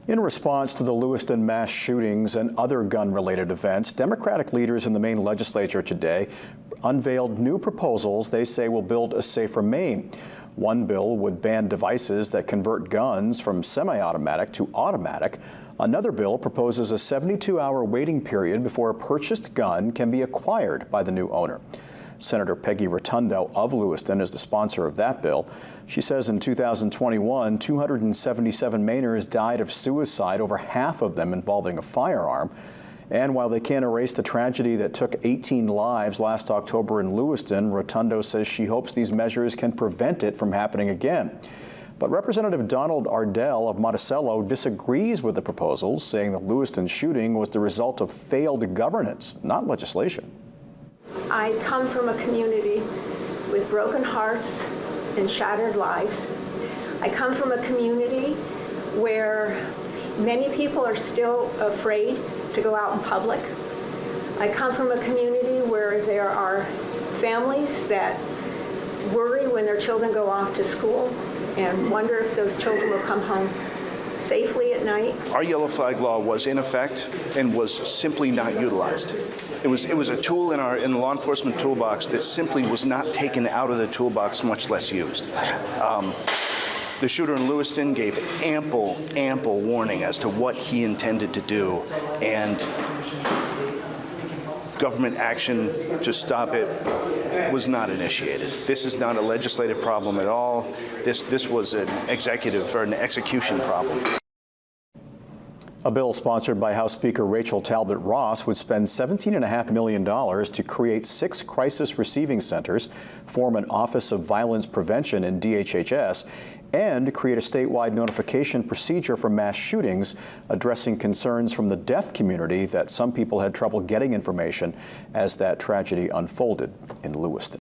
In response to the Lewiston mass shootings and other gun-related events, Democratic leaders in the Maine legislature today unveiled new proposals they say will build a safer Maine. One bill would ban devices that convert guns from semi-automatic to automatic. Another bill proposes a 72-hour waiting period before a purchased gun can be acquired by the new owner. Senator Peggy Rotundo of Lewiston is the sponsor of that bill. She says in 2021, 277 Mainers died of suicide, over half of them involving a firearm. And while they can't erase the tragedy that took 18 lives last October in Lewiston, Rotundo says she hopes these measures can prevent it from happening again. But Representative Donald Ardell of Monticello disagrees with the proposals, saying the Lewiston shooting was the result of failed governance, not legislation. I come from a community with broken hearts and shattered lives. I come from a community where many people are still afraid to go out in public. I come from a community where there are families that worry when their children go off to school and wonder if those children will come home safely at night. Our yellow flag law was in effect and was simply not utilized. It was a tool in the law enforcement toolbox that simply was not taken out of the toolbox, much less used. The shooter in Lewiston gave ample warning as to what he intended to do, and government action to stop it was not initiated. This is not a legislative problem at all. This was an execution problem. A bill sponsored by House Speaker Rachel Talbot Ross would spend $17.5 million to create 6 crisis receiving centers, form an Office of Violence Prevention in DHHS, and create a statewide notification procedure for mass shootings, addressing concerns from the deaf community that some people had trouble getting information as that tragedy unfolded in Lewiston.